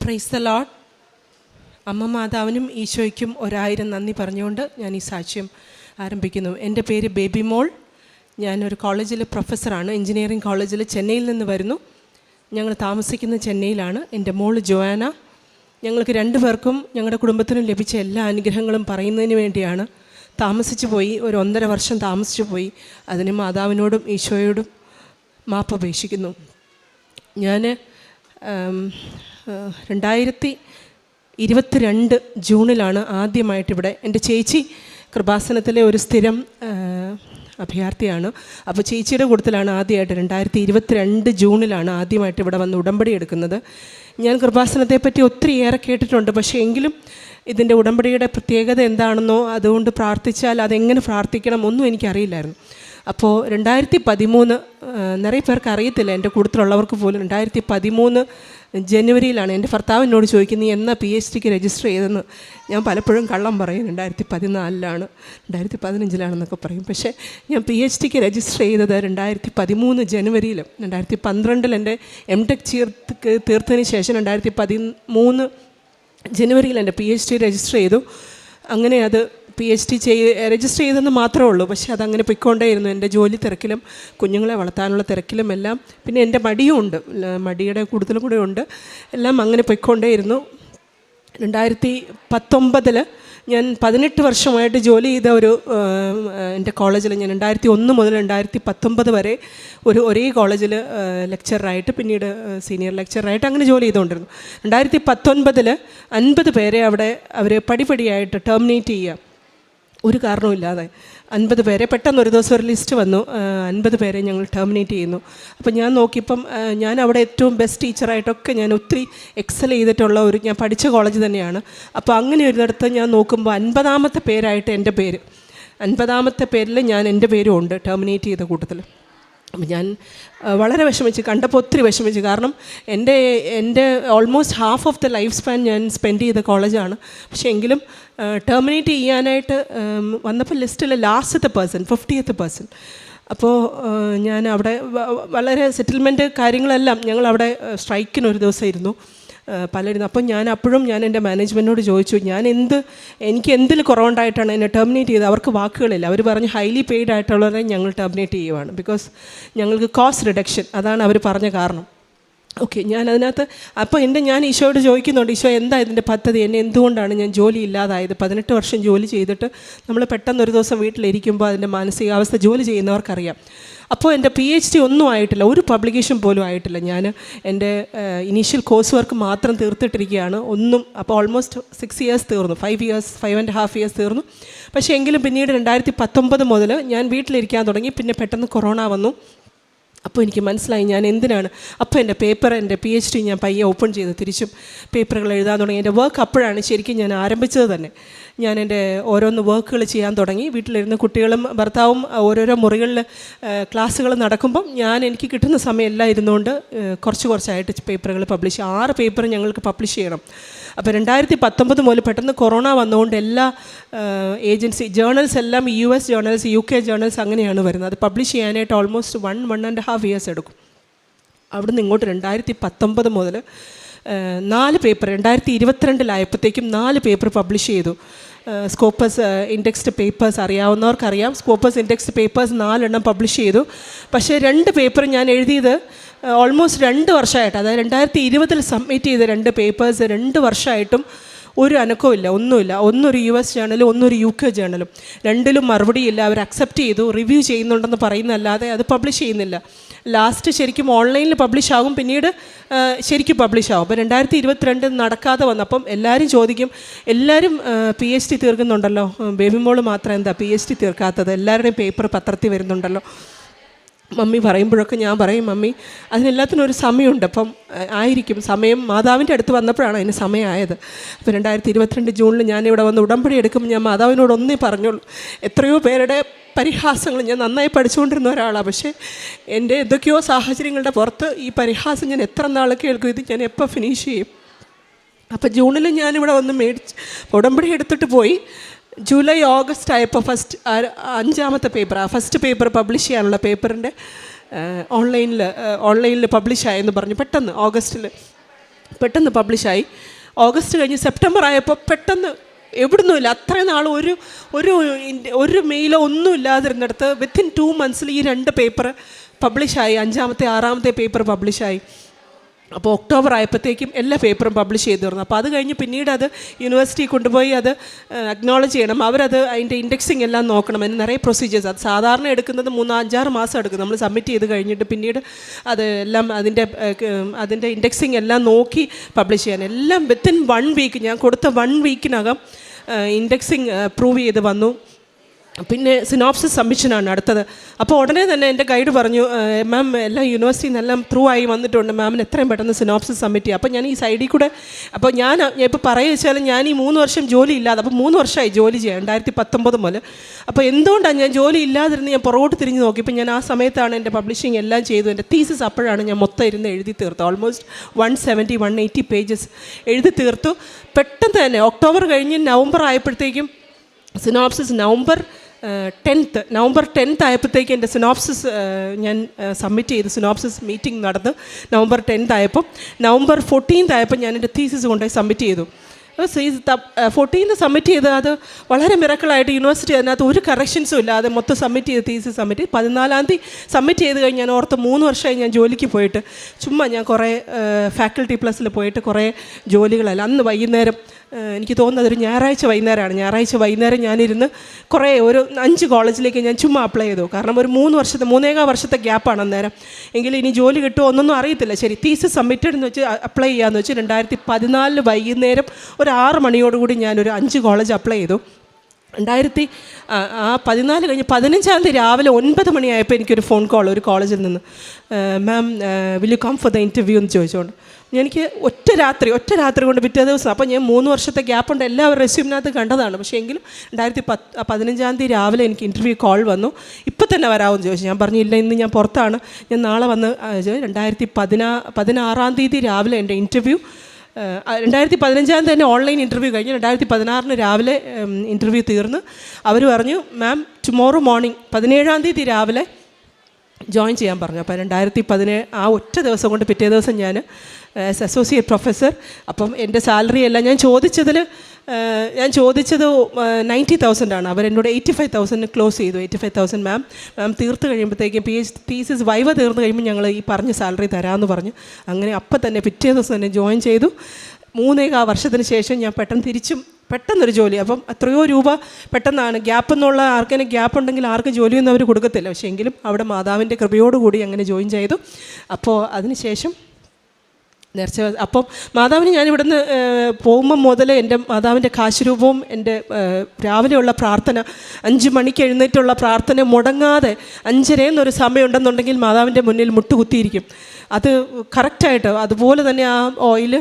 Praise the Lord. അമ്മ മാതാവിനും ഈശോയ്ക്കും 1000 നന്ദി പറഞ്ഞുകൊണ്ട് ഞാൻ ഈ സാക്ഷ്യം ആരംഭിക്കുന്നു. എൻ്റെ പേര് ബേബി മോൾ. ഞാനൊരു കോളേജിൽ പ്രൊഫസറാണ്. എഞ്ചിനീയറിംഗ് കോളേജിൽ ചെന്നൈയിൽ നിന്ന് വരുന്നു. ഞങ്ങൾ താമസിക്കുന്നത് ചെന്നൈയിലാണ്. എൻ്റെ മോൾ ജോയാന. ഞങ്ങൾക്ക് 2 പേർക്കും ഞങ്ങളുടെ കുടുംബത്തിനും ലഭിച്ച എല്ലാ അനുഗ്രഹങ്ങളും പറയുന്നതിന് വേണ്ടിയാണ് താമസിച്ചു പോയി. ഒരു 1.5 വർഷം താമസിച്ചു പോയി. അതിന് മാതാവിനോടും ഈശോയോടും മാപ്പപേക്ഷിക്കുന്നു. ഞാൻ 2022 ജൂണിലാണ് ആദ്യമായിട്ട് ഇവിടെ. എൻ്റെ ചേച്ചി കൃപാസനത്തിലെ ഒരു സ്ഥിരം അഭയാർത്ഥിയാണ്. അപ്പോൾ ചേച്ചിയുടെ കൂട്ടത്തിലാണ് ആദ്യമായിട്ട് 2022 ജൂണിലാണ് ആദ്യമായിട്ട് ഇവിടെ വന്ന് ഉടമ്പടി എടുക്കുന്നത്. ഞാൻ കൃപാസനത്തെപ്പറ്റി ഒത്തിരിയേറെ കേട്ടിട്ടുണ്ട്. പക്ഷേ എങ്കിലും ഇതിൻ്റെ ഉടമ്പടിയുടെ പ്രത്യേകത എന്താണെന്നോ അതുകൊണ്ട് പ്രാർത്ഥിച്ചാൽ അതെങ്ങനെ പ്രാർത്ഥിക്കണം ഒന്നും എനിക്കറിയില്ലായിരുന്നു. അപ്പോൾ 2013 നിറയെ പേർക്ക് അറിയത്തില്ല, എൻ്റെ കൂട്ടത്തിലുള്ളവർക്ക് പോലും. 2013 ജനുവരിയിലാണ് എൻ്റെ ഭർത്താവ് എന്നോട് ചോദിക്കുന്നത്, നീ എന്നാ PhDക്ക് രജിസ്റ്റർ ചെയ്തെന്ന്. ഞാൻ പലപ്പോഴും കള്ളം പറയും, 2014 2015 പറയും. പക്ഷേ ഞാൻ PhDക്ക് രജിസ്റ്റർ ചെയ്തത് 2013 ജനുവരിയിൽ. 2012 എൻ്റെ MTech തീർത്തതിന് ശേഷം 2013 ജനുവരിയിൽ എൻ്റെ PhD രജിസ്റ്റർ ചെയ്തു. അങ്ങനെ അത് PhD രജിസ്റ്റർ ചെയ്തെന്ന് മാത്രമേ ഉള്ളൂ. പക്ഷേ അതങ്ങനെ പൊയ്ക്കൊണ്ടേയിരുന്നു. എൻ്റെ ജോലി തിരക്കിലും കുഞ്ഞുങ്ങളെ വളർത്താനുള്ള തിരക്കിലും എല്ലാം. പിന്നെ എൻ്റെ മടിയും ഉണ്ട്, മടിയുടെ കൂടുതലും കൂടെ ഉണ്ട്. എല്ലാം അങ്ങനെ പൊയ്ക്കൊണ്ടേയിരുന്നു. 2019 ഞാൻ 18 വർഷമായിട്ട് ജോലി ചെയ്ത എൻ്റെ കോളേജിൽ ഞാൻ 2001 മുതൽ 2019 വരെ ഒരേ കോളേജിൽ ലെക്ചറായിട്ട്, പിന്നീട് സീനിയർ ലെക്ചറായിട്ട് അങ്ങനെ ജോലി ചെയ്തുകൊണ്ടിരുന്നു. 2019 50 പേരെ അവിടെ അവർ പടിപടിയായിട്ട് ടെർമിനേറ്റ് ചെയ്യുക, ഒരു കാരണവുമില്ലാതെ 50 പേരെ. പെട്ടെന്ന് ഒരു ദിവസം ഒരു ലിസ്റ്റ് വന്നു, 50 പേരെ ഞങ്ങൾ ടെർമിനേറ്റ് ചെയ്യുന്നു. അപ്പോൾ ഞാൻ നോക്കിയപ്പം ഞാൻ അവിടെ ഏറ്റവും ബെസ്റ്റ് ടീച്ചറായിട്ടൊക്കെ ഞാൻ ഒത്തിരി എക്സൽ ചെയ്തിട്ടുള്ള ഞാൻ പഠിച്ച കോളേജ് തന്നെയാണ്. അപ്പോൾ അങ്ങനെ ഒരിടത്ത് ഞാൻ നോക്കുമ്പോൾ 50ാമത്തെ പേരായിട്ട് എൻ്റെ പേര്, 50ാമത്തെ പേരിൽ എൻ്റെ പേരും ഉണ്ട് ടെർമിനേറ്റ് ചെയ്ത കൂട്ടത്തിൽ. അപ്പം ഞാൻ വളരെ വിഷമിച്ച്, കണ്ടപ്പോൾ ഒത്തിരി വിഷമിച്ച്. കാരണം എൻ്റെ almost half of the life span ഞാൻ സ്പെൻഡ് ചെയ്ത കോളേജാണ്. പക്ഷേ എങ്കിലും ടെർമിനേറ്റ് ചെയ്യാനായിട്ട് വന്നപ്പോൾ ലിസ്റ്റിൽ ലാസ്റ്റത്തെ പേഴ്സൺ, 50th പേഴ്സൺ. അപ്പോൾ ഞാൻ അവിടെ വളരെ സെറ്റിൽമെൻറ്റ് കാര്യങ്ങളെല്ലാം ഞങ്ങളവിടെ സ്ട്രൈക്കിനൊരു ദിവസം ഇരുന്നു പലരും. അപ്പം അപ്പോഴും ഞാൻ എൻ്റെ മാനേജ്മെൻറ്റിനോട് ചോദിച്ചു, എനിക്ക് എന്തിൽ കുറവുണ്ടായിട്ടാണ് എന്നെ ടെർമിനേറ്റ് ചെയ്തത്. അവർക്ക് വാക്കുകളില്ല. അവർ പറഞ്ഞ് ഹൈലി പെയ്ഡ് ആയിട്ടുള്ളവരെ ഞങ്ങൾ ടെർമിനേറ്റ് ചെയ്യുവാണ്, ബിക്കോസ് ഞങ്ങൾക്ക് കോസ്റ്റ് റിഡക്ഷൻ, അതാണ് അവർ പറഞ്ഞ കാരണം. ഓക്കെ, ഞാൻ അതിനകത്ത് അപ്പോൾ ഞാൻ ഈശോയോട് ചോദിക്കുന്നുണ്ട്, ഈശോ എന്താ ഇതിൻ്റെ പദ്ധതി, എന്നെ എന്തുകൊണ്ടാണ് ഞാൻ ജോലി ഇല്ലാതായത്. 18 വർഷം ജോലി ചെയ്തിട്ട് നമ്മൾ പെട്ടെന്നൊരു ദിവസം വീട്ടിലിരിക്കുമ്പോൾ അതിൻ്റെ മാനസികാവസ്ഥ ജോലി ചെയ്യുന്നവർക്കറിയാം. അപ്പോൾ എൻ്റെ PhD ഒന്നും ആയിട്ടില്ല, ഒരു പബ്ലിക്കേഷൻ പോലും ആയിട്ടില്ല. ഞാൻ എൻ്റെ ഇനീഷ്യൽ കോഴ്സ് വർക്ക് മാത്രം തീർത്തിട്ടിരിക്കുകയാണ്, ഒന്നും. അപ്പോൾ ഓൾമോസ്റ്റ് 6 ഇയേഴ്സ് തീർന്നു, 5.5 ഇയേഴ്സ് തീർന്നു. പക്ഷേ എങ്കിലും പിന്നീട് 2019 മുതൽ ഞാൻ വീട്ടിലിരിക്കാൻ തുടങ്ങി. പിന്നെ പെട്ടെന്ന് കൊറോണ വന്നു. അപ്പോൾ എനിക്ക് മനസ്സിലായി ഞാൻ എന്തിനാണ്. അപ്പോൾ എൻ്റെ PhD ഞാൻ പയ്യെ ഓപ്പൺ ചെയ്ത് തിരിച്ചും പേപ്പറുകൾ എഴുതാൻ തുടങ്ങി. എൻ്റെ വർക്ക് അപ്പോഴാണ് ശരിക്കും ഞാൻ ആരംഭിച്ചത് തന്നെ. ഞാൻ എൻ്റെ ഓരോന്ന് വർക്കുകൾ ചെയ്യാൻ തുടങ്ങി. വീട്ടിലിരുന്ന് കുട്ടികളും ഭർത്താവും ഓരോരോ മുറികളിൽ ക്ലാസ്സുകൾ നടക്കുമ്പം എനിക്ക് കിട്ടുന്ന സമയം എല്ലാം ഇരുന്നുകൊണ്ട് കുറച്ചായിട്ട് പേപ്പറുകൾ 6 പേപ്പർ ഞങ്ങൾക്ക് പബ്ലിഷ് ചെയ്യണം. അപ്പോൾ 2019 മുതൽ പെട്ടെന്ന് കൊറോണ വന്നുകൊണ്ട് എല്ലാ ജേർണൽസ് എല്ലാം US ജേർണൽസ്, UK ജേർണൽസ് അങ്ങനെയാണ് വരുന്നത്. അത് പബ്ലിഷ് ചെയ്യാനായിട്ട് ഓൾമോസ്റ്റ് 1.5 ഇയേഴ്സ് എടുക്കും. അവിടുന്ന് ഇങ്ങോട്ട് 2019 മുതൽ 4 പേപ്പർ, 2022 4 പേപ്പർ പബ്ലിഷ് ചെയ്തു. സ്കോപ്പസ് ഇൻഡെക്സ്ഡ് പേപ്പേഴ്സ് അറിയാവുന്നവർക്കറിയാം. സ്കോപ്പസ് ഇൻഡെക്സ്ഡ് പേപ്പേഴ്സ് 4 പബ്ലിഷ് ചെയ്തു. പക്ഷേ 2 പേപ്പർ ഞാൻ എഴുതിയത് ഓൾമോസ്റ്റ് 2 വർഷമായിട്ട്, അതായത് 2020 സബ്മിറ്റ് ചെയ്ത 2 പേപ്പേഴ്സ് 2 വർഷമായിട്ടും ഒരു അനക്കവുമില്ല, ഒന്നുമില്ല. ഒന്നൊരു US ജേർണലും ഒന്നൊരു UK ജേർണലും. 2ലും മറുപടിയില്ല. അവർ അക്സെപ്റ്റ് ചെയ്തു, റിവ്യൂ ചെയ്യുന്നുണ്ടെന്ന് പറയുന്നതല്ലാതെ അത് പബ്ലിഷ് ചെയ്യുന്നില്ല. ലാസ്റ്റ് ശരിക്കും ഓൺലൈനിൽ പബ്ലിഷ് ആകും, പിന്നീട് ശരിക്കും പബ്ലിഷ് ആകും. അപ്പോൾ 2022 നടക്കാതെ വന്നപ്പം എല്ലാവരും ചോദിക്കും, എല്ലാവരും PhD തീർക്കുന്നുണ്ടല്ലോ, ബേബി മോള് മാത്രം എന്താ PhD തീർക്കാത്തത്, എല്ലാവരുടെയും പേപ്പർ പത്രത്തിൽ വരുന്നുണ്ടല്ലോ. മമ്മി പറയുമ്പോഴൊക്കെ ഞാൻ പറയും, മമ്മി അതിനെല്ലാത്തിനും ഒരു സമയമുണ്ട്. അപ്പം ആയിരിക്കും സമയം. മാതാവിൻ്റെ അടുത്ത് വന്നപ്പോഴാണ് അതിന് സമയമായത്. അപ്പോൾ 2022 ജൂണിൽ ഞാനിവിടെ വന്ന് ഉടമ്പടി എടുക്കുമ്പോൾ ഞാൻ മാതാവിനോട് ഒന്നേ പറഞ്ഞോളൂ. എത്രയോ പേരുടെ പരിഹാസങ്ങൾ, ഞാൻ നന്നായി പഠിച്ചുകൊണ്ടിരുന്ന ഒരാളാണ്. പക്ഷേ എൻ്റെ എന്തൊക്കെയോ സാഹചര്യങ്ങളുടെ പുറത്ത് ഈ പരിഹാസം ഞാൻ എത്ര നാൾ കേൾക്കും, ഇത് ഞാൻ എപ്പോൾ ഫിനിഷ് ചെയ്യും. അപ്പോൾ ജൂണിൽ ഞാനിവിടെ വന്ന് ഉടമ്പടി എടുത്തിട്ട് പോയി. ജൂലൈ ഓഗസ്റ്റ് ആയപ്പോൾ 5ാമത്തെ പേപ്പർ, ഫസ്റ്റ് പേപ്പർ പബ്ലിഷ് ചെയ്യാനുള്ള പേപ്പറിൻ്റെ ഓൺലൈനിൽ പബ്ലിഷ് ആയെന്ന് പറഞ്ഞു പെട്ടെന്ന് ഓഗസ്റ്റിൽ. പെട്ടെന്ന് പബ്ലിഷായി. ഓഗസ്റ്റ് കഴിഞ്ഞ് സെപ്റ്റംബർ ആയപ്പോൾ പെട്ടെന്ന് എവിടുന്നുമില്ല, അത്രയും നാൾ ഒരു മെയിലോ ഒന്നും ഇല്ലാതിരുന്നിടത്ത് വിത്തിൻ 2 months ഈ 2 പേപ്പർ പബ്ലിഷായി. 5ാമത്തെ 6ാമത്തെ പേപ്പർ പബ്ലിഷായി. അപ്പോൾ ഒക്ടോബർ ആയപ്പോഴത്തേക്കും എല്ലാ പേപ്പറും പബ്ലിഷ് ചെയ്ത് തന്നു. അപ്പോൾ അത് കഴിഞ്ഞ് പിന്നീട് അത് യൂണിവേഴ്സിറ്റി കൊണ്ടുപോയി അത് അക്നോളജ് ചെയ്യണം. അവരത് അതിൻ്റെ ഇൻഡെക്സിങ് എല്ലാം നോക്കണം. അതിന് നിറയെ പ്രൊസീജിയേഴ്സ്. അത് സാധാരണ എടുക്കുന്നത് 3-5-6 മാസം എടുക്കും. നമ്മൾ സബ്മിറ്റ് ചെയ്ത് കഴിഞ്ഞിട്ട് പിന്നീട് അത് എല്ലാം അതിൻ്റെ ഇൻഡെക്സിങ് എല്ലാം നോക്കി പബ്ലിഷ് ചെയ്യാൻ. എല്ലാം വിത്തിൻ 1 week, ഞാൻ കൊടുത്ത 1 weekനകം ഇൻഡെക്സിങ് പ്രൂവ് ചെയ്ത് വന്നു. പിന്നെ സിനോപ്സിസ് സബ്മിഷനാണ് അടുത്തത്. അപ്പോൾ ഉടനെ തന്നെ എൻ്റെ ഗൈഡ് പറഞ്ഞു, മാം എല്ലാം യൂണിവേഴ്സിറ്റിയിൽ നിന്നെല്ലാം ത്രൂ ആയി വന്നിട്ടുണ്ട്, മാമിന് എത്രയും പെട്ടെന്ന് സിനോപ്സിസ് സബ്മിറ്റ് ചെയ്യുക. അപ്പോൾ ഞാൻ ഈ സൈഡിൽ കൂടെ, അപ്പോൾ ഞാൻ ഇപ്പോൾ പറയുക വെച്ചാൽ ഞാൻ ഈ 3 വർഷം ജോലി ഇല്ലാതെ, അപ്പോൾ 3 വർഷമായി ജോലി ചെയ്യാം 2019 മുതൽ. അപ്പോൾ എന്തുകൊണ്ടാണ് ഞാൻ ജോലി ഇല്ലാതിരുന്ന് ഞാൻ പുറകോട്ട് തിരിഞ്ഞ് നോക്കി. ഇപ്പോൾ ഞാൻ ആ സമയത്താണ് എൻ്റെ പബ്ലിഷിങ് എല്ലാം ചെയ്തു. എൻ്റെ തീസിസ് അപ്പോഴാണ് ഞാൻ മൊത്തം ഇരുന്ന് എഴുതി തീർത്തു. ഓൾമോസ്റ്റ് 170-180 പേജസ് എഴുതി തീർത്തു. പെട്ടെന്ന് തന്നെ ഒക്ടോബർ കഴിഞ്ഞ് നവംബർ ആയപ്പോഴത്തേക്കും സിനോപ്സിസ് നവംബർ 10th ആയപ്പോഴത്തേക്ക് എൻ്റെ സിനോപ്സിസ് ഞാൻ സബ്മിറ്റ് ചെയ്ത്. സിനോപ്സിസ് മീറ്റിംഗ് നടന്ന് നവംബർ 10th ആയപ്പോൾ, നവംബർ 14th ആയപ്പോൾ ഞാൻ എൻ്റെ തീസിസ് കൊണ്ടുപോയി സബ്മിറ്റ് ചെയ്തു. 14th സബ്മിറ്റ് ചെയ്ത് അത് വളരെ മിറക്കിളായിട്ട് യൂണിവേഴ്സിറ്റി അതിനകത്ത് ഒരു കറക്ഷൻസും ഇല്ലാതെ മൊത്തം സബ്മിറ്റ് ചെയ്ത് തീസിസ് സബ്മിറ്റ് 14ാം തീയതി സബ്മിറ്റ് ചെയ്ത് കഴിഞ്ഞ് ഞാൻ ഓർത്ത് 3 വർഷമായി ഞാൻ ജോലിക്ക് പോയിട്ട് ചുമ്മാ ഞാൻ കുറേ ഫാക്കൽറ്റി പ്ലസിൽ പോയിട്ട് കുറേ ജോലികളല്ല. അന്ന് വൈകുന്നേരം എനിക്ക് തോന്നുന്നത് ഒരു ഞായറാഴ്ച വൈകുന്നേരം ഞാനിരുന്ന് കുറേ ഒരു 5 കോളേജിലേക്ക് ഞാൻ ചുമ്മാ അപ്ലൈ ചെയ്തു. കാരണം ഒരു 3.5 വർഷത്തെ ഗ്യാപ്പാണ് അന്നേരം. എങ്കിലും ഇനി ജോലി കിട്ടുമോ ഒന്നൊന്നും അറിയത്തില്ല. ശരി, തീസിസ് സബ്മിറ്റഡ് എന്ന് വെച്ച് അപ്ലൈ ചെയ്യാമെന്ന് വെച്ച് 2014 വൈകുന്നേരം ഒരു 6 മണിയോടുകൂടി ഞാനൊരു 5 കോളേജ് അപ്ലൈ ചെയ്തു. 2014 കഴിഞ്ഞ് 15ാം തീയതി രാവിലെ 9 മണിയായപ്പോൾ എനിക്കൊരു ഫോൺ കോൾ ഒരു കോളേജിൽ നിന്ന്, ma'am will you come for the interview എന്ന് ചോദിച്ചുകൊണ്ട്. എനിക്ക് ഒറ്റ രാത്രി കൊണ്ട് പിറ്റേ ദിവസം, അപ്പോൾ ഞാൻ 3 വർഷത്തെ ഗ്യാപ്പുണ്ട് എല്ലാവരും റെസ്യൂമിനകത്ത് കണ്ടതാണ്. പക്ഷേ എങ്കിലും 2015ാം തീയതി രാവിലെ എനിക്ക് ഇൻ്റർവ്യൂ കോൾ വന്നു. ഇപ്പം തന്നെ വരാമെന്ന് ചോദിച്ചു. ഞാൻ പറഞ്ഞു ഇല്ല, ഇന്ന് ഞാൻ പുറത്താണ്, ഞാൻ നാളെ വന്ന്. 2016ാം തീയതി രാവിലെ എൻ്റെ ഇൻ്റർവ്യൂ, 2015 തന്നെ ഓൺലൈൻ ഇൻ്റർവ്യൂ കഴിഞ്ഞ് 2016 രാവിലെ ഇൻ്റർവ്യൂ തീർന്ന് അവർ പറഞ്ഞു മാം ടുമോറോ മോർണിംഗ് 17ാം തീയതി രാവിലെ ജോയിൻ ചെയ്യാൻ പറഞ്ഞു. അപ്പോൾ 2017 ആ ഒറ്റ ദിവസം കൊണ്ട് പിറ്റേ ദിവസം ഞാൻ ആസ് അസോസിയേറ്റ് പ്രൊഫസർ. അപ്പം എൻ്റെ സാലറി എല്ലാം ഞാൻ ചോദിച്ചത് 90,000 ആണ്. അവരെന്നോട് 85,000 ക്ലോസ് ചെയ്തു. 85,000 മാം തീർത്ത് കഴിയുമ്പോഴത്തേക്കും തീസിസ് വൈവ തീർന്ന് കഴിയുമ്പോൾ ഞങ്ങൾ ഈ പറഞ്ഞ സാലറി തരാമെന്ന് പറഞ്ഞു. അങ്ങനെ അപ്പം തന്നെ പിറ്റേ ദിവസം തന്നെ ജോയിൻ ചെയ്തു. 3.25 വർഷത്തിന് ശേഷം ഞാൻ പെട്ടെന്നൊരു ജോലി. അപ്പം എത്രയോ രൂപ പെട്ടെന്നാണ്. ഗ്യാപ്പ് എന്നുള്ള ആർക്കെങ്കിലും ഗ്യാപ്പ് ഉണ്ടെങ്കിൽ ആർക്കും ജോലിയൊന്നും അവർ കൊടുക്കത്തില്ല. പക്ഷേ എങ്കിലും അവിടെ മാതാവിൻ്റെ കൃപയോടുകൂടി അങ്ങനെ ജോയിൻ ചെയ്തു. അപ്പോൾ അതിനുശേഷം അപ്പം മാതാവിന് ഞാൻ ഇവിടുന്ന് പോകുമ്പം മുതൽ എൻ്റെ മാതാവിൻ്റെ കാശുരൂപവും എൻ്റെ രാവിലെയുള്ള പ്രാർത്ഥന 5 മണിക്ക് എഴുന്നേറ്റുള്ള പ്രാർത്ഥന മുടങ്ങാതെ 5:30 എന്നൊരു സമയമുണ്ടെന്നുണ്ടെങ്കിൽ മാതാവിൻ്റെ മുന്നിൽ മുട്ടുകുത്തിയിരിക്കും. അത് കറക്റ്റായിട്ട് അതുപോലെ തന്നെ ആ ഓയിൽ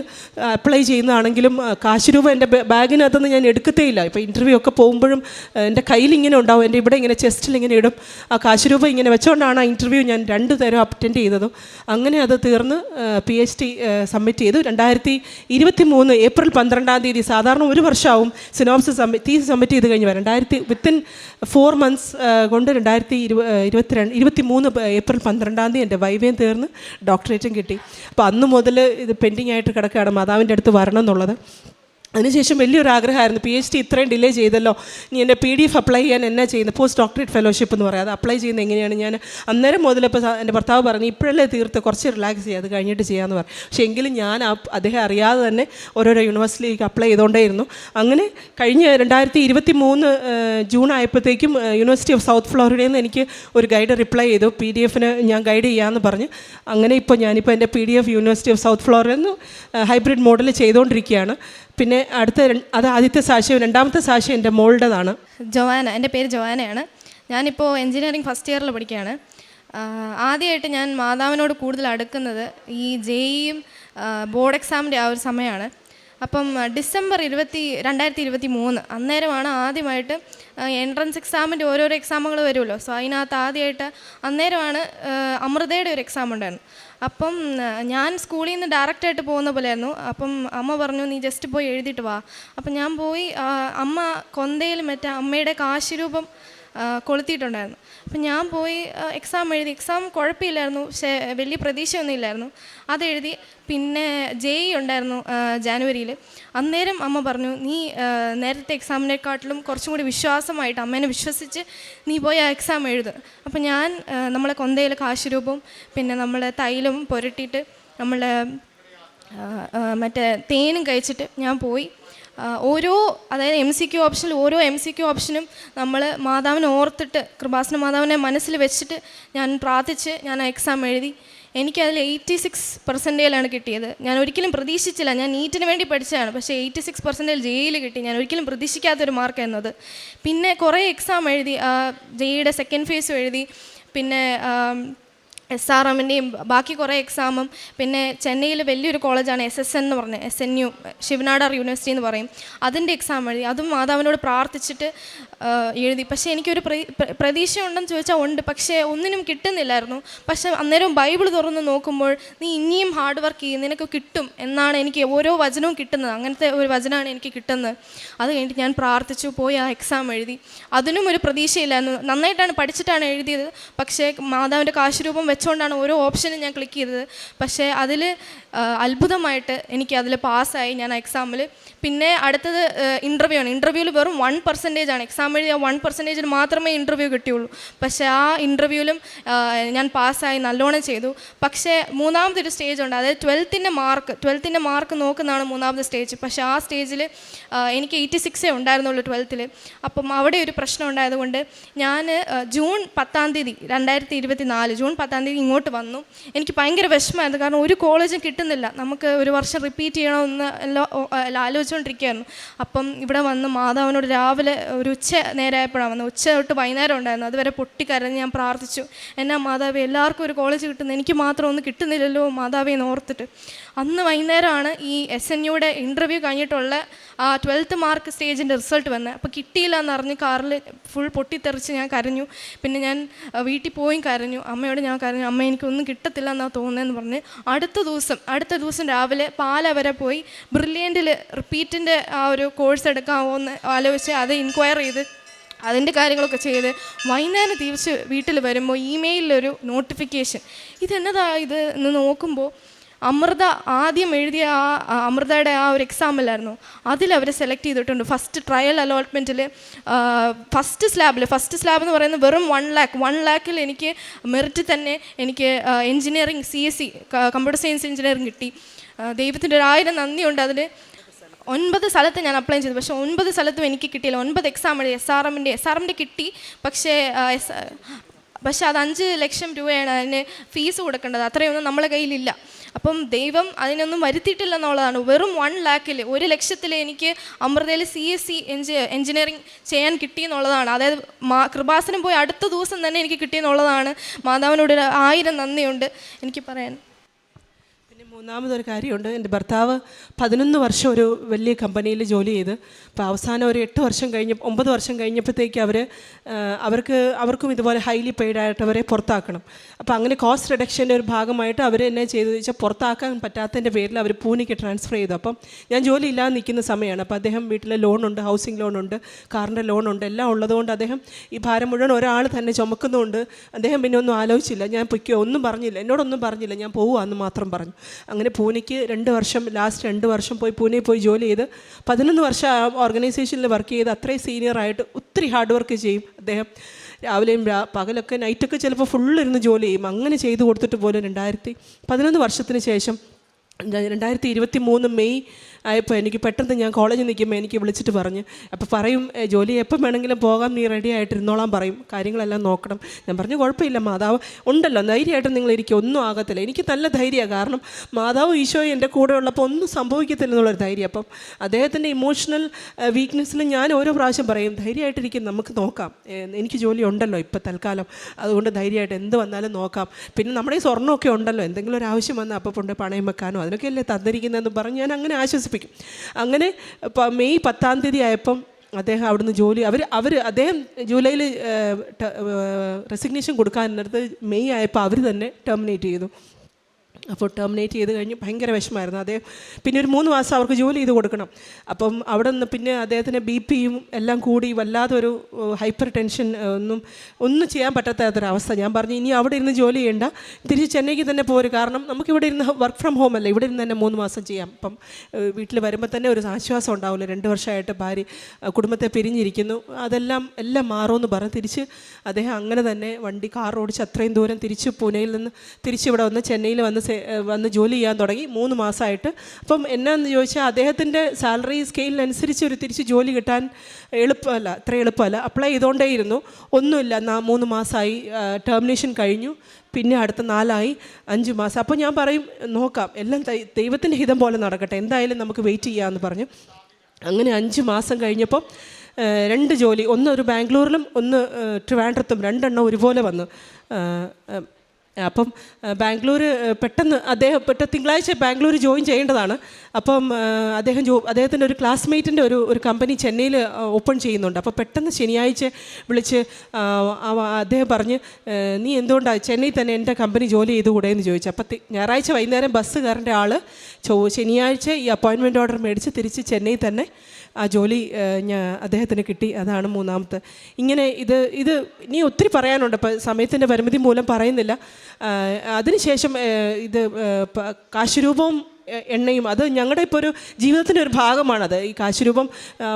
അപ്ലൈ ചെയ്യുന്നതാണെങ്കിലും കാശുരൂപ എൻ്റെ ബാഗിനകത്തുനിന്ന് ഞാൻ എടുക്കത്തേയില്ല. ഇപ്പോൾ ഇൻ്റർവ്യൂ ഒക്കെ പോകുമ്പോഴും എൻ്റെ കയ്യിൽ ഇങ്ങനെ ഉണ്ടാവും, എൻ്റെ ഇവിടെ ഇങ്ങനെ ചെസ്റ്റിൽ ഇങ്ങനെ ഇടും. ആ കാശുരൂപ ഇങ്ങനെ വെച്ചുകൊണ്ടാണ് ആ ഇൻ്റർവ്യൂ ഞാൻ 2 തരം അറ്റൻഡ് ചെയ്തതും. അങ്ങനെ അത് തീർന്ന് PhD സബ്മിറ്റ് ചെയ്തു. 2023 ഏപ്രിൽ 12ാം തീയതി, സാധാരണ 1 വർഷമാവും സിനോപ്സിസ് തീസിസ് സബ്മിറ്റ് ചെയ്ത് കഴിഞ്ഞ് വരാം. വിത്തിൻ 4 months കൊണ്ട് 2023 ഏപ്രിൽ 12ാം തീയതി എൻ്റെ വൈവയും തീർന്ന് ഡോക്ടറേറ്റും കിട്ടി. അപ്പോൾ അന്ന് മുതൽ ഇത് പെൻഡിങ് ആയിട്ട് കിടക്കുകയാണ് മാതാവിൻ്റെ അടുത്ത് വരണം എന്നുള്ളത്. അതിനുശേഷം വലിയൊരു ആഗ്രഹമായിരുന്നു, PhD ഇത്രയും ഡിലേ ചെയ്തല്ലോ, ഇനി എൻ്റെ PDF അപ്ലൈ ചെയ്യാൻ എന്നാ ചെയ്യുന്നത്, പോസ്റ്റ് ഡോക്ടറേറ്റ് ഫെലോഷിപ്പ് എന്ന് പറയാം, അത് അപ്ലൈ ചെയ്യുന്നത് എങ്ങനെയാണ്. ഞാൻ അന്നേരം മുതൽ ഇപ്പോൾ എൻ്റെ ഭർത്താവ് പറഞ്ഞു ഇപ്പോഴല്ലേ തീർത്ത്, കുറച്ച് റിലാക്സ് ചെയ്യുക, അത് കഴിഞ്ഞിട്ട് ചെയ്യാമെന്ന് പറഞ്ഞു. പക്ഷേ എങ്കിലും ഞാൻ അദ്ദേഹം അറിയാതെ തന്നെ ഓരോരോ യൂണിവേഴ്സിറ്റിയിലേക്ക് അപ്ലൈ ചെയ്തുകൊണ്ടേയിരുന്നു. അങ്ങനെ കഴിഞ്ഞ 2023 ജൂൺ ആയപ്പോഴത്തേക്കും യൂണിവേഴ്സിറ്റി ഓഫ് സൗത്ത് ഫ്ലോറിഡയിൽ നിന്ന് എനിക്ക് ഒരു ഗൈഡ് റിപ്ലൈ ചെയ്തു, PDF-ന് ഞാൻ ഗൈഡ് ചെയ്യാമെന്ന് പറഞ്ഞ്. അങ്ങനെ ഞാനിപ്പോൾ എൻ്റെ PDF യൂണിവേഴ്സിറ്റി ഓഫ് സൗത്ത് ഫ്ലോറിഡയിൽ നിന്ന് ഹൈബ്രിഡ് മോഡൽ ചെയ്തുകൊണ്ടിരിക്കുകയാണ്. പിന്നെ അത് ആദ്യത്തെ സാക്ഷ്യം. 2ാമത്തെ സാക്ഷ്യം എൻ്റെ മോളുടേതാണ്. ജോവാന, എൻ്റെ പേര് ജോവാനയാണ്. ഞാനിപ്പോൾ എൻജിനീയറിംഗ് ഫസ്റ്റ് ഇയറിൽ പഠിക്കുകയാണ്. ആദ്യമായിട്ട് ഞാൻ മാതാവിനോട് കൂടുതൽ അടുക്കുന്നത് ഈ JEE ബോർഡ് എക്സാമിൻ്റെ ആ ഒരു സമയമാണ്. അപ്പം ഡിസംബർ 2023 അന്നേരമാണ് ആദ്യമായിട്ട് എൻട്രൻസ് എക്സാമിൻ്റെ ഓരോരോ എക്സാമുകൾ വരുമല്ലോ. സോ അതിനകത്ത് ആദ്യമായിട്ട് അന്നേരമാണ് അമൃതയുടെ ഒരു എക്സാം ഉണ്ടായിരുന്നു. അപ്പം ഞാൻ സ്കൂളിൽ നിന്ന് ഡയറക്റ്റായിട്ട് പോകുന്ന പോലെയായിരുന്നു. അപ്പം അമ്മ പറഞ്ഞു നീ ജസ്റ്റ് പോയി എഴുതിയിട്ട് വാ. അപ്പം ഞാൻ പോയി. അമ്മ കൊന്തയിൽ മറ്റേ അമ്മയുടെ കാശുരൂപം കൊളുത്തിയിട്ടുണ്ടായിരുന്നു. അപ്പം ഞാൻ പോയി എക്സാം എഴുതി. എക്സാം കുഴപ്പമില്ലായിരുന്നു, പക്ഷേ വലിയ പ്രതീക്ഷയൊന്നും ഇല്ലായിരുന്നു. അതെഴുതി. പിന്നെ JEE ഉണ്ടായിരുന്നു ജാനുവരിയിൽ. അന്നേരം അമ്മ പറഞ്ഞു, നീ നേരത്തെ എക്സാമിനെക്കാട്ടിലും കുറച്ചും കൂടി വിശ്വാസമായിട്ട് അമ്മേനെ വിശ്വസിച്ച് നീ പോയി ആ എക്സാം എഴുതുക. അപ്പം ഞാൻ നമ്മളെ കൊന്തയിൽ കാശുരൂപവും പിന്നെ നമ്മളെ തൈലവും പുരട്ടിയിട്ട് നമ്മളെ മറ്റേ തേനും കഴിച്ചിട്ട് ഞാൻ പോയി. അതായത് MCQ ഓപ്ഷനിൽ ഓരോ MCQ ഓപ്ഷനും നമ്മൾ മാതാവിനെ ഓർത്തിട്ട് കൃപാസന മാതാവിനെ മനസ്സിൽ വെച്ചിട്ട് ഞാൻ പ്രാർത്ഥിച്ച് ഞാൻ ആ എക്സാം എഴുതി. എനിക്കതിൽ 86% കിട്ടിയത്. ഞാൻ ഒരിക്കലും പ്രതീക്ഷിച്ചില്ല. ഞാൻ നീറ്റിന് വേണ്ടി പഠിച്ചതാണ്, പക്ഷേ 86% JEEയിൽ കിട്ടി. ഞാൻ ഒരിക്കലും പ്രതീക്ഷിക്കാത്തൊരു മാർക്ക് എന്നത്. പിന്നെ കുറേ എക്സാം എഴുതി. JEEയുടെ സെക്കൻഡ് ഫേസും എഴുതി. പിന്നെ SRMൻ്റെയും ബാക്കി കുറേ എക്സാമും. പിന്നെ ചെന്നൈയിൽ വലിയൊരു കോളേജാണ് SSN എന്ന് പറഞ്ഞത്, SNU ശിവനാടാർ യൂണിവേഴ്സിറ്റി എന്ന് പറയും. അതിൻ്റെ എക്സാം എഴുതി. അതും മാതാവിനോട് പ്രാർത്ഥിച്ചിട്ട് എഴുതി. പക്ഷേ എനിക്കൊരു പ്രതീക്ഷ ഉണ്ടെന്ന് ചോദിച്ചാൽ ഉണ്ട്, പക്ഷേ ഒന്നിനും കിട്ടുന്നില്ലായിരുന്നു. പക്ഷേ അന്നേരം ബൈബിൾ തുറന്ന് നോക്കുമ്പോൾ നീ ഇനിയും ഹാർഡ് വർക്ക് ചെയ്യും, നിനക്ക് കിട്ടും എന്നാണ് എനിക്ക് ഓരോ വചനവും കിട്ടുന്നത്. അങ്ങനത്തെ ഒരു വചനമാണ് എനിക്ക് കിട്ടുന്നത്. അത് കഴിഞ്ഞിട്ട് ഞാൻ പ്രാർത്ഥിച്ചു, പോയി ആ എക്സാം എഴുതി. അതിനും ഒരു പ്രതീക്ഷയില്ലായിരുന്നു. നന്നായിട്ടാണ് പഠിച്ചിട്ടാണ് എഴുതിയത്, പക്ഷേ മാതാവിൻ്റെ കാശുരൂപം വെച്ചുകൊണ്ടാണ് ഓരോ ഓപ്ഷനും ഞാൻ ക്ലിക്ക് ചെയ്തത്. പക്ഷേ അതിൽ അത്ഭുതമായിട്ട് എനിക്ക് അതിൽ പാസ്സായി ഞാൻ ആ എക്സാമിൽ. പിന്നെ അടുത്തത് ഇൻ്റർവ്യൂ ആണ്. ഇൻ്റർവ്യൂവിൽ വെറും 1% ആണ്. എക്സാം എഴുതി ആ 1% മാത്രമേ ഇൻ്റർവ്യൂ കിട്ടിയുള്ളൂ. പക്ഷേ ആ ഇൻ്റർവ്യൂവിലും ഞാൻ പാസ്സായി, നല്ലോണം ചെയ്തു. പക്ഷേ മൂന്നാമതൊരു സ്റ്റേജ് ഉണ്ട്, അതായത് 12th മാർക്ക് നോക്കുന്നതാണ് മൂന്നാമത്തെ സ്റ്റേജ്. പക്ഷേ ആ സ്റ്റേജിൽ എനിക്ക് 86 ഉണ്ടായിരുന്നുള്ളൂ 12th. അപ്പം അവിടെ ഒരു പ്രശ്നം ഉണ്ടായതുകൊണ്ട് ഞാൻ ജൂൺ 10 2024 ജൂൺ 10 ഇങ്ങോട്ട് വന്നു. എനിക്ക് ഭയങ്കര വിഷമമായിരുന്നു, കാരണം ഒരു കോളേജും കിട്ടുന്നില്ല. നമുക്ക് ഒരു വർഷം റിപ്പീറ്റ് ചെയ്യണമെന്ന് എല്ലാം ആലോചിച്ചുകൊണ്ടിരിക്കുകയായിരുന്നു. അപ്പം ഇവിടെ വന്ന് മാതാവിനോട് രാവിലെ ഒരു ഉച്ച നേരമായപ്പോഴാണ് വന്നത്. ഉച്ച തൊട്ട് വൈകുന്നേരം ഉണ്ടായിരുന്നു. അതുവരെ പൊട്ടിക്കരഞ്ഞ് ഞാൻ പ്രാർത്ഥിച്ചു, എന്നാ മാതാവേ, എല്ലാവർക്കും ഒരു കോളേജ് കിട്ടുന്നു, എനിക്ക് മാത്രം ഒന്നും കിട്ടുന്നില്ലല്ലോ മാതാവേ എന്ന് ഓർത്തിട്ട്. അന്ന് വൈകുന്നേരമാണ് ഈ SNUയുടെ ഇൻ്റർവ്യൂ കഴിഞ്ഞിട്ടുള്ള ആ 12th മാർക്ക് സ്റ്റേജിൻ്റെ റിസൾട്ട് വന്നത്. അപ്പോൾ കിട്ടിയില്ല എന്നറിഞ്ഞ് കാറിൽ ഫുൾ പൊട്ടിത്തെറിച്ച് ഞാൻ കരഞ്ഞു. പിന്നെ ഞാൻ വീട്ടിൽ പോയി കരഞ്ഞു. അമ്മയോട് ഞാൻ കരഞ്ഞു, അമ്മ എനിക്കൊന്നും കിട്ടത്തില്ല എന്നാണ് തോന്നുന്നതെന്ന് പറഞ്ഞ്. അടുത്ത ദിവസം രാവിലെ പാല വരെ പോയി ബ്രില്യൻറ്റിൽ റിപ്പീറ്റിൻ്റെ ആ ഒരു കോഴ്സ് എടുക്കാമോ എന്ന് ആലോചിച്ച് അത് ഇൻക്വയർ ചെയ്ത് അതിൻ്റെ കാര്യങ്ങളൊക്കെ ചെയ്ത് വൈകുന്നേരം തിരിച്ച് വീട്ടിൽ വരുമ്പോൾ ഇമെയിലൊരു നോട്ടിഫിക്കേഷൻ. ഇതെന്നതാ ഇത് എന്ന് നോക്കുമ്പോൾ അമൃത ആദ്യം എഴുതിയ അമൃതയുടെ ആ ഒരു എക്സാമിലായിരുന്നു, അതിലവർ സെലക്ട് ചെയ്തിട്ടുണ്ട്. ഫസ്റ്റ് ട്രയൽ അലോട്ട്മെൻറ്റിൽ ഫസ്റ്റ് സ്ലാബ് എന്ന് പറയുന്നത് വെറും 1 lakh എനിക്ക് മെറിറ്റ് തന്നെ എനിക്ക് engineering CSE computer science engineering കിട്ടി. ദൈവത്തിൻ്റെ 1000 നന്ദിയുണ്ട്. അതിൽ 9 സ്ഥലത്ത് ഞാൻ അപ്ലൈ ചെയ്തു, പക്ഷേ 9 സ്ഥലത്തും എനിക്ക് കിട്ടിയില്ല. 9 എക്സാം എഴുതി. SRMൻ്റെ കിട്ടി, പക്ഷേ അത് 5 ലക്ഷം രൂപയാണ് അതിന് ഫീസ് കൊടുക്കേണ്ടത്. അത്രയൊന്നും നമ്മളെ കയ്യിലില്ല. അപ്പം ദൈവം അതിനൊന്നും വരുത്തിയിട്ടില്ല എന്നുള്ളതാണ്. വെറും 1 lakh 1 ലക്ഷത്തിൽ എനിക്ക് അമൃതയിൽ CSE എഞ്ചിനീയറിങ് ചെയ്യാൻ കിട്ടിയെന്നുള്ളതാണ്. അതായത് കൃപാസനം പോയി അടുത്ത ദിവസം തന്നെ എനിക്ക് കിട്ടിയെന്നുള്ളതാണ്. മാതാവിനോട് 1000 നന്ദിയുണ്ട് എനിക്ക് പറയാൻ. മൂന്നാമതൊരു കാര്യമുണ്ട്. എൻ്റെ ഭർത്താവ് 11 വർഷം ഒരു വലിയ കമ്പനിയിൽ ജോലി ചെയ്ത്, അപ്പോൾ അവസാനം ഒരു 9 വർഷം കഴിഞ്ഞപ്പോഴത്തേക്ക് അവർക്കും ഇതുപോലെ ഹൈലി പെയ്ഡായിട്ട് അവരെ പുറത്താക്കണം. അപ്പോൾ അങ്ങനെ കോസ്റ്റ് റിഡക്ഷൻ്റെ ഒരു ഭാഗമായിട്ട് അവർ എന്നെ ചെയ്തതെന്ന് വെച്ചാൽ പുറത്താക്കാൻ പറ്റാത്തതിൻ്റെ പേരിൽ അവർ പൂനെക്ക് ട്രാൻസ്ഫർ ചെയ്തു. അപ്പം ഞാൻ ജോലി ഇല്ലാതെ നിൽക്കുന്ന സമയമാണ്. അപ്പോൾ അദ്ദേഹം വീട്ടിലെ ലോണുണ്ട്, ഹൗസിംഗ് ലോണുണ്ട്, കാറിൻ്റെ ലോണുണ്ട്, എല്ലാം ഉള്ളതുകൊണ്ട് അദ്ദേഹം ഈ ഭാരം മുഴുവൻ ഒരാൾ തന്നെ ചുമക്കുന്നതുകൊണ്ട് അദ്ദേഹം പിന്നെ ഒന്നും ആലോചിച്ചില്ല. ഞാൻ പൊയ്ക്കോ, ഒന്നും പറഞ്ഞില്ല, എന്നോടൊന്നും പറഞ്ഞില്ല, ഞാൻ പോവുകയെന്ന് മാത്രം പറഞ്ഞു. അങ്ങനെ പൂനെക്ക് 2 വർഷം പോയി പൂനെയിൽ പോയി ജോലി ചെയ്ത് 11 വർഷം ആ ഓർഗനൈസേഷനിൽ വർക്ക് ചെയ്ത് അത്രയും സീനിയറായിട്ട് ഒത്തിരി ഹാർഡ് വർക്ക് ചെയ്യും അദ്ദേഹം. രാവിലെയും പകലൊക്കെ നൈറ്റൊക്കെ ചിലപ്പോൾ ഫുള്ളിരുന്ന് ജോലി ചെയ്യും. അങ്ങനെ ചെയ്തു കൊടുത്തിട്ട് പോലും 11 വർഷത്തിന് ശേഷം 2023 മെയ് ആയപ്പോൾ എനിക്ക് പെട്ടെന്ന് ഞാൻ കോളേജിൽ നിൽക്കുമ്പോൾ എനിക്ക് വിളിച്ചിട്ട് പറഞ്ഞ്, അപ്പോൾ പറയും ജോലി എപ്പം വേണമെങ്കിലും പോകാം, നീ റെഡി ആയിട്ടിരുന്നോളാൻ പറയും, കാര്യങ്ങളെല്ലാം നോക്കണം. ഞാൻ പറഞ്ഞു കുഴപ്പമില്ല, മാതാവ് ഉണ്ടല്ലോ, ധൈര്യമായിട്ട് നിങ്ങളിരിക്കും, ഒന്നും ആകത്തില്ല. എനിക്ക് നല്ല ധൈര്യമാണ്, കാരണം മാതാവ് ഈശോയും എൻ്റെ കൂടെ ഉള്ളപ്പോൾ ഒന്നും സംഭവിക്കത്തില്ല എന്നുള്ളൊരു ധൈര്യം. അപ്പം അദ്ദേഹത്തിൻ്റെ ഇമോഷണൽ വീക്ക്നെസ്സിൽ ഞാൻ ഓരോ പ്രാവശ്യം പറയും, ധൈര്യമായിട്ടിരിക്കും, നമുക്ക് നോക്കാം, എനിക്ക് ജോലി ഉണ്ടല്ലോ ഇപ്പോൾ തൽക്കാലം, അതുകൊണ്ട് ധൈര്യമായിട്ട് എന്ത് വന്നാലും നോക്കാം. പിന്നെ നമ്മുടെ ഈ സ്വർണ്ണമൊക്കെ ഉണ്ടല്ലോ, എന്തെങ്കിലും ഒരു ആവശ്യം വന്നാൽ അപ്പോൾ കൊണ്ട് പണയം വെക്കാനോ അതിനൊക്കെ അല്ലേ തന്നിരിക്കുന്നതെന്ന് പറഞ്ഞ് ഞാൻ അങ്ങനെ ആശ്വസിപ്പിക്കും. അങ്ങനെ മെയ് 10 ആയപ്പം അദ്ദേഹം അവിടുന്ന് ജോലി അദ്ദേഹം ജൂലൈയിൽ റെസിഗ്നേഷൻ കൊടുക്കാനെടുത്ത് മെയ് ആയപ്പോൾ അവർ തന്നെ ടെർമിനേറ്റ് ചെയ്തു. അപ്പോൾ ടെർമിനേറ്റ് ചെയ്ത് കഴിഞ്ഞ് ഭയങ്കര വിഷമമായിരുന്നു. അദ്ദേഹം പിന്നെ ഒരു 3 മാസം അവർക്ക് ജോലി ചെയ്ത് കൊടുക്കണം. അപ്പം അവിടെ നിന്ന് പിന്നെ അദ്ദേഹത്തിന് BP യും എല്ലാം കൂടി വല്ലാതെ ഒരു ഹൈപ്പർ ടെൻഷൻ, ഒന്നും ചെയ്യാൻ പറ്റാത്തൊരവസ്ഥ. ഞാൻ പറഞ്ഞു ഇനി അവിടെ ഇരുന്ന് ജോലി ചെയ്യേണ്ട, തിരിച്ച് ചെന്നൈക്ക് തന്നെ പോരും, കാരണം നമുക്കിവിടെ ഇരുന്ന് വർക്ക് ഫ്രം ഹോം അല്ല, ഇവിടെ ഇരുന്ന് തന്നെ 3 മാസം ചെയ്യാം. അപ്പം വീട്ടിൽ വരുമ്പോൾ തന്നെ ഒരു ആശ്വാസം ഉണ്ടാവില്ല. 2 വർഷമായിട്ട് ഭാര്യ കുടുംബത്തെ പിരിഞ്ഞിരിക്കുന്നു, എല്ലാം മാറുമെന്ന് പറഞ്ഞ് തിരിച്ച് അദ്ദേഹം അങ്ങനെ തന്നെ കാർ ഓടിച്ച് അത്രയും ദൂരം തിരിച്ച് പൂനെയിൽ നിന്ന് തിരിച്ചിവിടെ വന്ന് ചെന്നൈയിൽ വന്ന് ജോലി ചെയ്യാൻ തുടങ്ങി 3 മാസമായിട്ട്. അപ്പം എന്നാന്ന് ചോദിച്ചാൽ അദ്ദേഹത്തിൻ്റെ സാലറി സ്കെയിലിനനുസരിച്ച് ഒരു തിരിച്ച് ജോലി കിട്ടാൻ അത്ര എളുപ്പമല്ല. അപ്ലൈ ചെയ്തുകൊണ്ടേയിരുന്നു, ഒന്നുമില്ല. 3 മാസമായി, ടെർമിനേഷൻ കഴിഞ്ഞു, പിന്നെ അടുത്ത 4 5 മാസം. അപ്പോൾ ഞാൻ പറയും നോക്കാം, എല്ലാം ദൈവത്തിൻ്റെ ഹിതം പോലെ നടക്കട്ടെ, എന്തായാലും നമുക്ക് വെയിറ്റ് ചെയ്യാമെന്ന് പറഞ്ഞു. അങ്ങനെ 5 മാസം കഴിഞ്ഞപ്പം 2 ജോലി, ഒന്ന് ഒരു ബാംഗ്ലൂരിലും ഒന്ന് ട്രിവാൻഡ്രത്തും, 2 എണ്ണം ഒരുപോലെ വന്നു. അപ്പം ബാംഗ്ലൂർ പെട്ടെന്ന് തിങ്കളാഴ്ച ബാംഗ്ലൂർ ജോയിൻ ചെയ്യേണ്ടതാണ്. അപ്പം അദ്ദേഹത്തിൻ്റെ ഒരു ക്ലാസ്മേറ്റിൻ്റെ ഒരു കമ്പനി ചെന്നൈയിൽ ഓപ്പൺ ചെയ്യുന്നുണ്ട്. അപ്പോൾ പെട്ടെന്ന് ശനിയാഴ്ച വിളിച്ച് അദ്ദേഹം പറഞ്ഞ് നീ എന്തുകൊണ്ടാണ് ചെന്നൈ തന്നെ എൻ്റെ കമ്പനി ജോലി ചെയ്തുകൂടെ എന്ന് ചോദിച്ചു. അപ്പം ഞായറാഴ്ച വൈകുന്നേരം ബസ്സുകാരൻ്റെ ആൾ ശനിയാഴ്ച ഈ അപ്പോയിൻമെൻറ്റ് ഓർഡർ മേടിച്ച് തിരിച്ച് ചെന്നൈ തന്നെ ആ ജോലി അദ്ദേഹത്തിന് കിട്ടി. അതാണ് 3ാമത്തെ. ഇങ്ങനെ ഇത് ഇനി ഒത്തിരി പറയാനുണ്ട്, ഇപ്പം സമയത്തിൻ്റെ പരിമിതി മൂലം പറയുന്നില്ല. അതിനുശേഷം കാശുരൂപവും എണ്ണയും അത് ഞങ്ങളുടെ ഇപ്പോൾ ഒരു ജീവിതത്തിൻ്റെ ഒരു ഭാഗമാണത്. ഈ കാശുരൂപം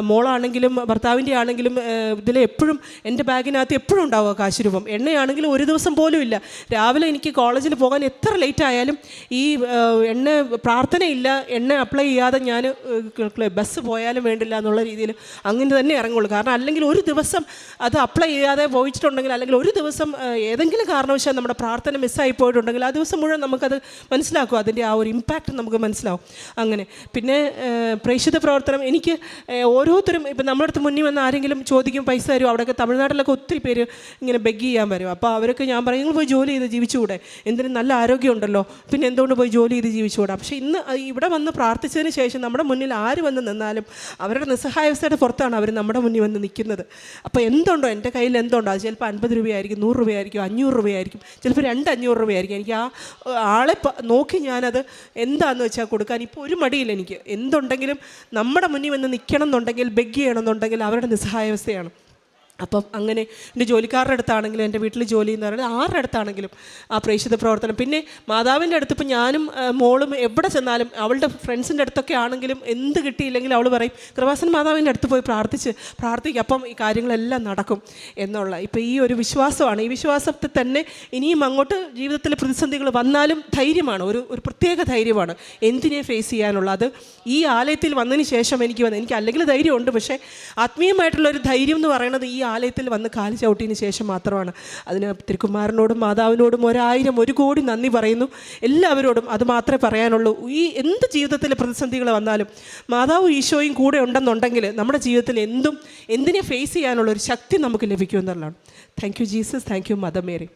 മോളാണെങ്കിലും ഭർത്താവിൻ്റെ ആണെങ്കിലും ഇതിൽ എപ്പോഴും എൻ്റെ ബാഗിനകത്ത് എപ്പോഴും ഉണ്ടാവുക കാശുരൂപം. എണ്ണയാണെങ്കിലും ഒരു ദിവസം പോലും ഇല്ല. രാവിലെ എനിക്ക് കോളേജിൽ പോകാൻ എത്ര ലേറ്റ് ആയാലും ഈ പ്രാർത്ഥനയില്ല, എണ്ണ അപ്ലൈ ചെയ്യാതെ ഞാൻ ബസ് പോയാലും വേണ്ടില്ല എന്നുള്ള രീതിയിൽ അങ്ങനെ തന്നെ ഇറങ്ങുള്ളൂ. കാരണം അല്ലെങ്കിൽ ഒരു ദിവസം അത് അപ്ലൈ ചെയ്യാതെ പോയിട്ടുണ്ടെങ്കിൽ, അല്ലെങ്കിൽ ഒരു ദിവസം ഏതെങ്കിലും കാരണവശാൽ നമ്മുടെ പ്രാർത്ഥന മിസ്സായി പോയിട്ടുണ്ടെങ്കിൽ ആ ദിവസം മുഴുവൻ നമുക്കത് മനസ്സിലാക്കും, അതിൻ്റെ ആ ഒരു ഇമ്പാക്റ്റ് നമുക്ക് മനസ്സിലാവും. അങ്ങനെ പിന്നെ പ്രേക്ഷിത പ്രവർത്തനം എനിക്ക് ഓരോരുത്തരും ഇപ്പം നമ്മുടെ അടുത്ത് മുന്നിൽ വന്ന് ആരെങ്കിലും ചോദിക്കും പൈസ തരും. അവിടെയൊക്കെ തമിഴ്നാട്ടിലൊക്കെ ഒത്തിരി പേര് ഇങ്ങനെ ബെഗ് ചെയ്യാൻ വരും. അപ്പോൾ അവരൊക്കെ ഞാൻ പറയും നിങ്ങൾ പോയി ജോലി ചെയ്ത് ജീവിച്ചുകൂടെ, എന്തിനും നല്ല ആരോഗ്യമുണ്ടല്ലോ, പിന്നെ എന്തുകൊണ്ട് പോയി ജോലി ചെയ്ത് ജീവിച്ചുകൂടാ. പക്ഷേ ഇന്ന് ഇവിടെ വന്ന് പ്രാർത്ഥിച്ചതിന് ശേഷം നമ്മുടെ മുന്നിൽ ആര് വന്ന് നിന്നാലും അവരുടെ നിസ്സഹായാവസ്ഥയുടെ പുറത്താണ് അവർ നമ്മുടെ മുന്നിൽ വന്ന് നിൽക്കുന്നത്. അപ്പോൾ എന്തുണ്ടോ എൻ്റെ കയ്യിൽ എന്തുണ്ടോ, അത് ചിലപ്പോൾ 50 രൂപയായിരിക്കും, 100 രൂപയായിരിക്കും, 500 രൂപയായിരിക്കും, ചിലപ്പോൾ 200-500 രൂപയായിരിക്കും. എനിക്ക് ആ ആളെ നോക്കി ഞാനത് എന്താണെന്ന് വെച്ചാൽ കൊടുക്കാൻ ഇപ്പോൾ ഒരു മടിയില്ല എനിക്ക്. എന്തുണ്ടെങ്കിലും നമ്മുടെ മുന്നിൽ വന്ന് നിൽക്കണം എന്നുണ്ടെങ്കിൽ, ബെഗ് ചെയ്യണം എന്നുണ്ടെങ്കിൽ അവരുടെ നിസ്സഹായാവസ്ഥയാണ്. അപ്പം അങ്ങനെ എൻ്റെ ജോലിക്കാരുടെ അടുത്താണെങ്കിലും, എൻ്റെ വീട്ടിൽ ജോലി എന്ന് പറയുന്നത് ആരുടെ അടുത്താണെങ്കിലും ആ പ്രേക്ഷിത പ്രവർത്തനം. പിന്നെ മാതാവിൻ്റെ അടുത്ത് ഇപ്പം ഞാനും മോളും എവിടെ ചെന്നാലും അവളുടെ ഫ്രണ്ട്സിൻ്റെ അടുത്തൊക്കെ ആണെങ്കിലും എന്ത് കിട്ടിയില്ലെങ്കിൽ അവൾ പറയും കൃപാസന മാതാവിൻ്റെ അടുത്ത് പോയി പ്രാർത്ഥിക്കും, അപ്പം ഈ കാര്യങ്ങളെല്ലാം നടക്കും എന്നുള്ള ഇപ്പം ഈ ഒരു വിശ്വാസമാണ്. ഈ വിശ്വാസത്തിൽ തന്നെ ഇനിയും അങ്ങോട്ട് ജീവിതത്തിൽ പ്രതിസന്ധികൾ വന്നാലും ധൈര്യമാണ്, ഒരു പ്രത്യേക ധൈര്യമാണ് എന്തിനെ ഫേസ് ചെയ്യാനുള്ള. അത് ഈ ആലയത്തിൽ വന്നതിന് ശേഷം എനിക്ക് അല്ലെങ്കിൽ ധൈര്യമുണ്ട്, പക്ഷേ ആത്മീയമായിട്ടുള്ളൊരു ധൈര്യം എന്ന് പറയുന്നത് ഈ ആലയത്തിൽ വന്ന് കാല് ചവിട്ടിയതിന് ശേഷം മാത്രമാണ്. അതിന് തിരുക്കുമാരനോടും മാതാവിനോടും 1 കോടി നന്ദി പറയുന്നു. എല്ലാവരോടും അത് മാത്രമേ പറയാനുള്ളൂ. ഈ എന്ത് ജീവിതത്തിലെ പ്രതിസന്ധികൾ വന്നാലും മാതാവും ഈശോയും കൂടെ ഉണ്ടെന്നുണ്ടെങ്കിൽ നമ്മുടെ ജീവിതത്തിൽ എന്തിനെ ഫേസ് ചെയ്യാനുള്ളൊരു ശക്തി നമുക്ക് ലഭിക്കുമെന്നുള്ളതാണ്. Thank you Jesus, thank you mother Mary.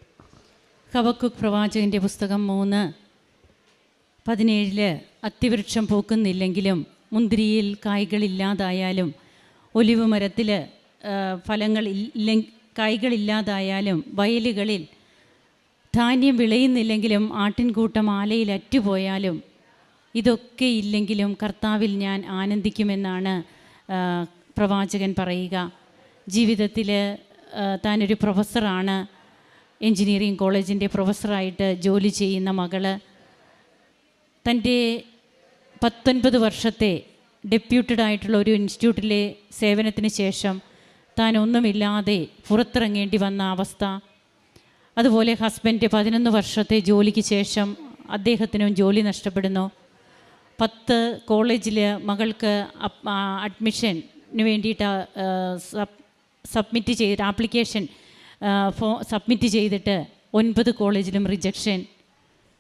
Habakkuk പ്രവാചകൻ്റെ പുസ്തകം 3:17 അത്തിവൃക്ഷം പൂക്കുന്നില്ലെങ്കിലും മുന്തിരിയിൽ കായ്കളില്ലാതായാലും ഒലിവ് മരത്തിൽ കായ്കളില്ലാതായാലും വയലുകളിൽ ധാന്യം വിളയുന്നില്ലെങ്കിലും ആട്ടിൻകൂട്ടം ആലയിൽ അറ്റുപോയാലും ഇതൊക്കെ ഇല്ലെങ്കിലും കർത്താവിൽ ഞാൻ ആനന്ദിക്കുമെന്നാണ് പ്രവാചകൻ പറയുക. ജീവിതത്തിൽ താനൊരു പ്രൊഫസറാണ്, എൻജിനീയറിംഗ് കോളേജിൻ്റെ പ്രൊഫസറായിട്ട് ജോലി ചെയ്യുന്ന മകള് തൻ്റെ 19 വർഷത്തെ ഡെപ്യൂട്ടഡ് ആയിട്ടുള്ള ഒരു ഇൻസ്റ്റിറ്റ്യൂട്ടിലെ സേവനത്തിന് ശേഷം താൻ ഒന്നുമില്ലാതെ പുറത്തിറങ്ങേണ്ടി വന്ന അവസ്ഥ, അതുപോലെ ഹസ്ബൻഡ് 11 വർഷത്തെ ജോലിക്ക് ശേഷം അദ്ദേഹത്തിനും ജോലി നഷ്ടപ്പെടുന്നു. 10 കോളേജിൽ മകൾക്ക് അഡ്മിഷന് വേണ്ടിയിട്ട് ആപ്ലിക്കേഷൻ സബ്മിറ്റ് ചെയ്തിട്ട് 9 കോളേജിലും റിജക്ഷൻ.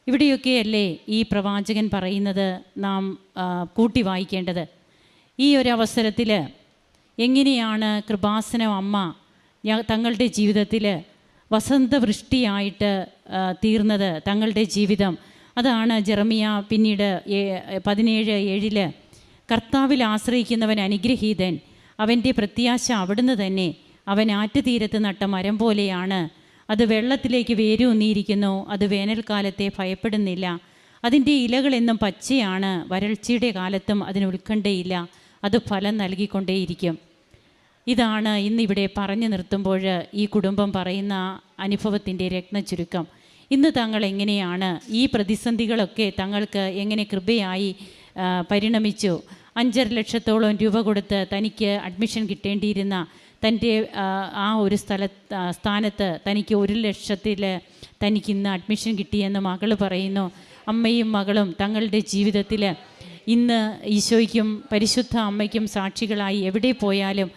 ഇവിടെയൊക്കെയല്ലേ ഈ പ്രവാചകൻ പറയുന്നത് നാം കൂട്ടി വായിക്കേണ്ടത്. ഈ ഒരു അവസരത്തിൽ എങ്ങനെയാണ് കൃപാസനം അമ്മ തങ്ങളുടെ ജീവിതത്തിൽ വസന്തവൃഷ്ടിയായിട്ട് തീർന്നത്, തങ്ങളുടെ ജീവിതം അതാണ് ജെറമിയ പിന്നീട് 17:7 കർത്താവിൽ ആശ്രയിക്കുന്നവൻ അനുഗ്രഹീതൻ, അവൻ്റെ പ്രത്യാശ അവിടുന്ന് തന്നെ, അവൻ ആറ്റുതീരത്ത് നട്ട മരം പോലെയാണ്, അത് വെള്ളത്തിലേക്ക് വേരൂന്നിയിരിക്കുന്നു, അത് വേനൽക്കാലത്തെ ഭയപ്പെടുന്നില്ല, അതിൻ്റെ ഇലകളെന്നും പച്ചയാണ്, വരൾച്ചയുടെ കാലത്തും അതിന് ഉത്കണ്ഠയില്ല, അത് ഫലം നൽകിക്കൊണ്ടേയിരിക്കും. ഇതാണ് ഇന്നിവിടെ പറഞ്ഞു നിർത്തുമ്പോൾ ഈ കുടുംബം പറയുന്ന അനുഭവത്തിൻ്റെ രത്നച്ചുരുക്കം. ഇന്ന് തങ്ങൾ എങ്ങനെയാണ് ഈ പ്രതിസന്ധികളൊക്കെ തങ്ങൾക്ക് എങ്ങനെ കൃപയായി പരിണമിച്ചു. 5.5 ലക്ഷത്തോളം രൂപ കൊടുത്ത് തനിക്ക് അഡ്മിഷൻ കിട്ടേണ്ടിയിരുന്ന തൻ്റെ ആ ഒരു സ്ഥാനത്ത് തനിക്ക് 1 ലക്ഷത്തിൽ തനിക്കിന്ന് അഡ്മിഷൻ കിട്ടിയെന്ന് മകൾ പറയുന്നു. അമ്മയും മകളും തങ്ങളുടെ ജീവിതത്തിൽ ഇന്ന് ഈശോയ്ക്കും പരിശുദ്ധ അമ്മയ്ക്കും സാക്ഷികളായി എവിടെ പോയാലും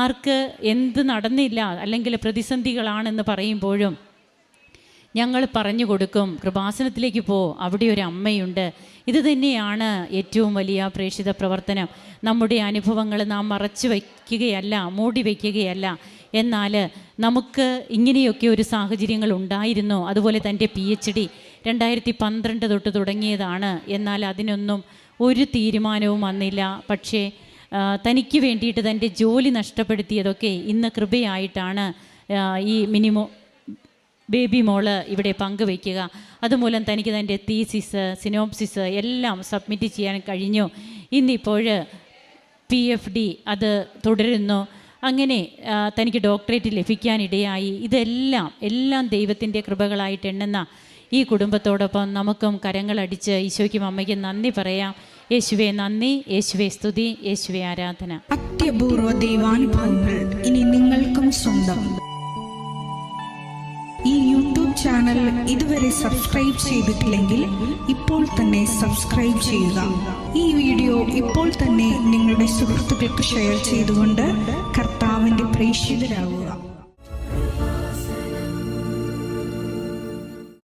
ആർക്ക് എന്ത് നടന്നില്ല അല്ലെങ്കിൽ പ്രതിസന്ധികളാണെന്ന് പറയുമ്പോഴും ഞങ്ങൾ പറഞ്ഞു കൊടുക്കും, കൃപാസനത്തിലേക്ക് പോ, അവിടെ ഒരു അമ്മയുണ്ട്. ഇത് തന്നെയാണ് ഏറ്റവും വലിയ പ്രേക്ഷിത പ്രവർത്തനം. നമ്മുടെ അനുഭവങ്ങൾ നാം മറച്ചു വയ്ക്കുകയല്ല, മൂടി വയ്ക്കുകയല്ല. എന്നാൽ നമുക്ക് ഇങ്ങനെയൊക്കെ ഒരു സാഹചര്യങ്ങൾ ഉണ്ടായിരുന്നു. അതുപോലെ തൻ്റെ PhD 2012 തൊട്ട് തുടങ്ങിയതാണ്. എന്നാൽ അതിനൊന്നും ഒരു തീരുമാനവും വന്നില്ല. പക്ഷേ തനിക്ക് വേണ്ടിയിട്ട് തൻ്റെ ജോലി നഷ്ടപ്പെടുത്തിയതൊക്കെ ഇന്ന് കൃപയായിട്ടാണ് ഈ ബേബി മോള് ഇവിടെ പങ്കുവയ്ക്കുക. അതുമൂലം തനിക്ക് തൻ്റെ തീസിസ്, സിനോപ്സിസ് എല്ലാം സബ്മിറ്റ് ചെയ്യാൻ കഴിഞ്ഞു. ഇന്നിപ്പോൾ PhD അത് തുടരുന്നു. അങ്ങനെ തനിക്ക് ഡോക്ടറേറ്റ് ലഭിക്കാനിടയായി. എല്ലാം ദൈവത്തിൻ്റെ കൃപകളായിട്ട് എണ്ണുന്ന ഈ കുടുംബത്തോടൊപ്പം നമുക്കും കരങ്ങളടിച്ച് ഈശോയ്ക്കും അമ്മയ്ക്കും നന്ദി പറയാം. യേശുവേ നന്ദി, യേശുവേ സ്തുതി, യേശുവേ ആരാധന. അത്യപൂർവ ദൈവാനുഭവങ്ങൾ ഇനി നിങ്ങൾക്കും സ്വന്തം. ഈ യൂട്യൂബ് ചാനൽ ഇതുവരെ സബ്സ്ക്രൈബ് ചെയ്തിട്ടില്ലെങ്കിൽ ഇപ്പോൾ തന്നെ സബ്സ്ക്രൈബ് ചെയ്യുക. ഈ വീഡിയോ ഇപ്പോൾ തന്നെ നിങ്ങളുടെ സുഹൃത്തുക്കൾക്ക് ഷെയർ ചെയ്തുകൊണ്ട് കർത്താവിൻ്റെ പ്രേക്ഷിതരാകുക.